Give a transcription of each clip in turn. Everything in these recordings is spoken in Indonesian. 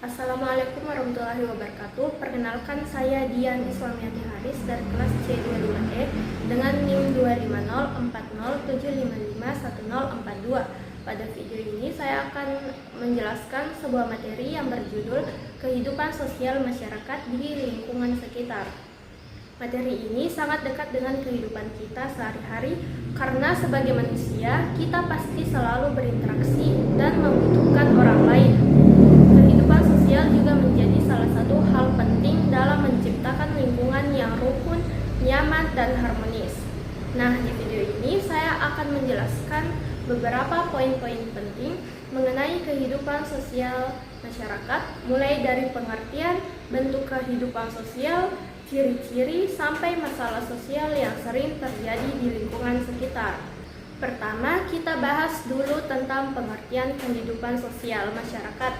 Assalamualaikum warahmatullahi wabarakatuh. Perkenalkan, saya Dian Iswamiati Haris dari kelas C22E dengan NIM 25040755142. Pada video ini saya akan menjelaskan sebuah materi yang berjudul kehidupan sosial masyarakat di lingkungan sekitar. Materi ini sangat dekat dengan kehidupan kita sehari-hari karena sebagai manusia kita pasti selalu berinteraksi dan membutuhkan orang lain. Kehidupan sosial juga menjadi salah satu hal penting dalam menciptakan lingkungan yang rukun, nyaman, dan harmonis. Nah, di video ini saya akan menjelaskan beberapa poin-poin penting mengenai kehidupan sosial masyarakat, mulai dari pengertian, bentuk kehidupan sosial, ciri-ciri, sampai masalah sosial yang sering terjadi di lingkungan sekitar. Pertama, kita bahas dulu tentang pengertian kehidupan sosial masyarakat.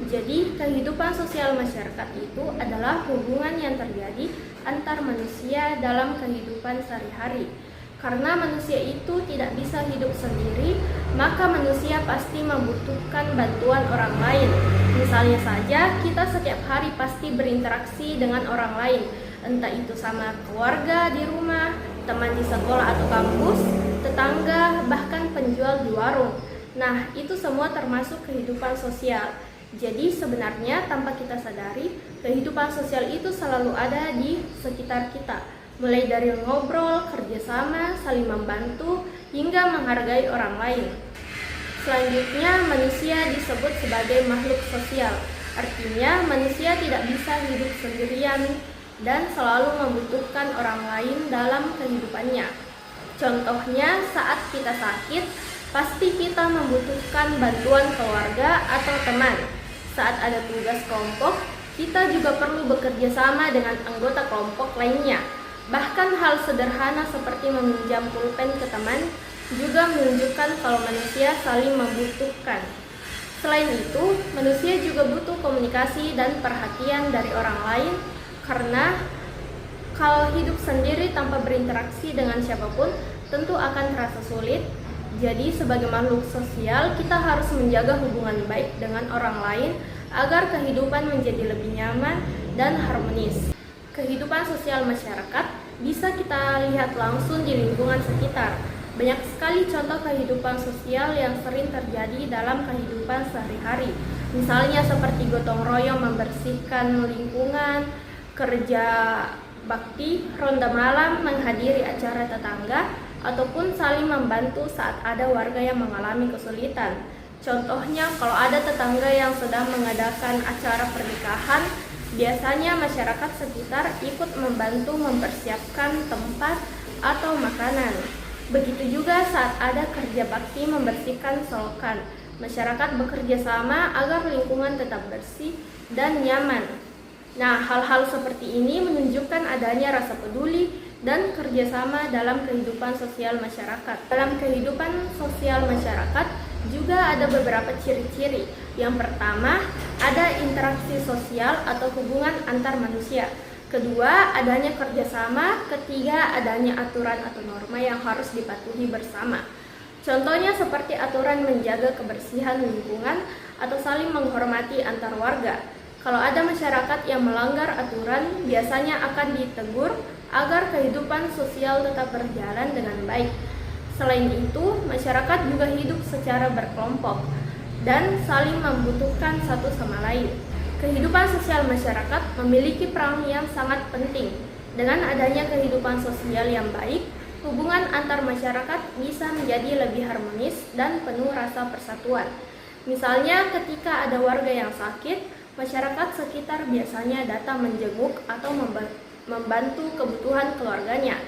Jadi, kehidupan sosial masyarakat itu adalah hubungan yang terjadi antar manusia dalam kehidupan sehari-hari. Karena manusia itu tidak bisa hidup sendiri, maka manusia pasti membutuhkan bantuan orang lain. Misalnya saja, kita setiap hari pasti berinteraksi dengan orang lain, entah itu sama keluarga di rumah, teman di sekolah atau kampus, tetangga, bahkan penjual di warung. Nah, itu semua termasuk kehidupan sosial. Jadi sebenarnya tanpa kita sadari, kehidupan sosial itu selalu ada di sekitar kita. Mulai dari ngobrol, kerjasama, saling membantu, hingga menghargai orang lain. Selanjutnya, manusia disebut sebagai makhluk sosial. Artinya, manusia tidak bisa hidup sendirian dan selalu membutuhkan orang lain dalam kehidupannya. Contohnya, saat kita sakit, pasti kita membutuhkan bantuan keluarga atau teman. Saat ada tugas kelompok, kita juga perlu bekerja sama dengan anggota kelompok lainnya. Bahkan hal sederhana seperti meminjam pulpen ke teman juga menunjukkan kalau manusia saling membutuhkan. Selain itu, manusia juga butuh komunikasi dan perhatian dari orang lain, karena kalau hidup sendiri tanpa berinteraksi dengan siapapun tentu akan terasa sulit. Jadi sebagai makhluk sosial, kita harus menjaga hubungan baik dengan orang lain agar kehidupan menjadi lebih nyaman dan harmonis. Kehidupan sosial masyarakat bisa kita lihat langsung di lingkungan sekitar. Banyak sekali contoh kehidupan sosial yang sering terjadi dalam kehidupan sehari-hari. Misalnya seperti gotong royong membersihkan lingkungan, kerja bakti, ronda malam, menghadiri acara tetangga, ataupun saling membantu saat ada warga yang mengalami kesulitan. Contohnya, kalau ada tetangga yang sedang mengadakan acara pernikahan, biasanya masyarakat sekitar ikut membantu mempersiapkan tempat atau makanan. Begitu juga saat ada kerja bakti membersihkan selokan. Masyarakat bekerja sama agar lingkungan tetap bersih dan nyaman. Nah, hal-hal seperti ini menunjukkan adanya rasa peduli dan kerjasama dalam kehidupan sosial masyarakat. Dalam kehidupan sosial masyarakat juga ada beberapa ciri-ciri. Yang pertama, ada interaksi sosial atau hubungan antar manusia. Kedua, adanya kerjasama. Ketiga, adanya aturan atau norma yang harus dipatuhi bersama. Contohnya seperti aturan menjaga kebersihan lingkungan atau saling menghormati antar warga. Kalau ada masyarakat yang melanggar aturan, biasanya akan ditegur agar kehidupan sosial tetap berjalan dengan baik. Selain itu, masyarakat juga hidup secara berkelompok dan saling membutuhkan satu sama lain. Kehidupan sosial masyarakat memiliki peran yang sangat penting. Dengan adanya kehidupan sosial yang baik, hubungan antar masyarakat bisa menjadi lebih harmonis dan penuh rasa persatuan. Misalnya ketika ada warga yang sakit, masyarakat sekitar biasanya datang menjenguk atau membantu kebutuhan keluarganya.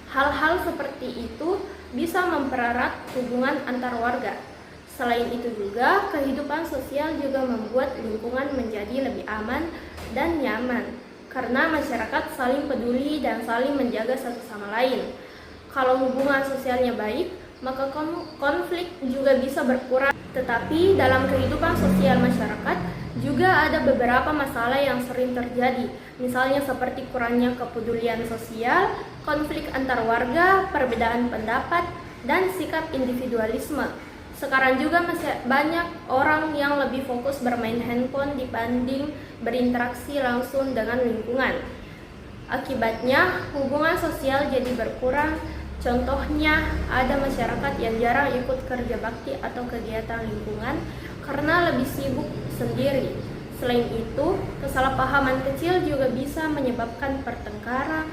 Hal-hal seperti itu bisa mempererat hubungan antar warga. Selain itu juga, kehidupan sosial juga membuat lingkungan menjadi lebih aman dan nyaman, karena masyarakat saling peduli dan saling menjaga satu sama lain. Kalau hubungan sosialnya baik, maka konflik juga bisa berkurang. Tetapi dalam kehidupan sosial masyarakat juga ada beberapa masalah yang sering terjadi, misalnya seperti kurangnya kepedulian sosial, konflik antar warga, perbedaan pendapat, dan sikap individualisme. Sekarang juga masih banyak orang yang lebih fokus bermain handphone dibanding berinteraksi langsung dengan lingkungan. Akibatnya, hubungan sosial jadi berkurang. Contohnya, ada masyarakat yang jarang ikut kerja bakti atau kegiatan lingkungan karena lebih sibuk sendiri. Selain itu, kesalahpahaman kecil juga bisa menyebabkan pertengkaran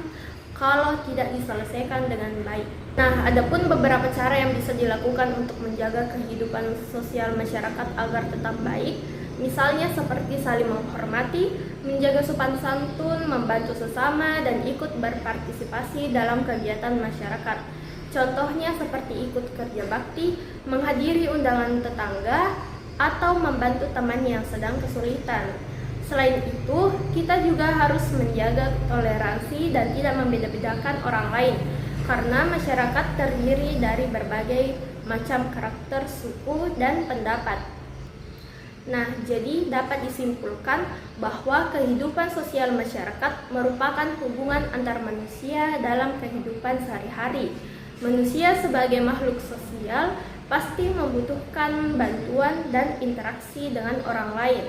kalau tidak diselesaikan dengan baik. Nah, adapun beberapa cara yang bisa dilakukan untuk menjaga kehidupan sosial masyarakat agar tetap baik, misalnya seperti saling menghormati, menjaga sopan santun, membantu sesama, dan ikut berpartisipasi dalam kegiatan masyarakat. Contohnya seperti ikut kerja bakti, menghadiri undangan tetangga, atau membantu teman yang sedang kesulitan. Selain itu, kita juga harus menjaga toleransi dan tidak membeda-bedakan orang lain, karena masyarakat terdiri dari berbagai macam karakter, suku, dan pendapat. Nah, jadi dapat disimpulkan bahwa kehidupan sosial masyarakat merupakan hubungan antar manusia dalam kehidupan sehari-hari. Manusia sebagai makhluk sosial pasti membutuhkan bantuan dan interaksi dengan orang lain.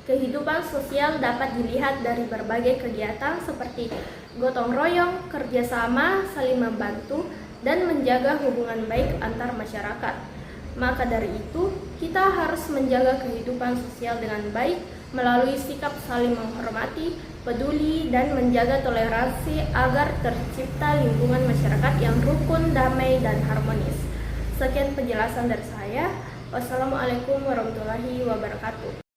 Kehidupan sosial dapat dilihat dari berbagai kegiatan seperti gotong royong, kerjasama, saling membantu, dan menjaga hubungan baik antar masyarakat. Maka dari itu, kita harus menjaga kehidupan sosial dengan baik melalui sikap saling menghormati, peduli, dan menjaga toleransi agar tercipta lingkungan masyarakat yang rukun, damai, dan harmonis. Sekian penjelasan dari saya. Wassalamualaikum warahmatullahi wabarakatuh.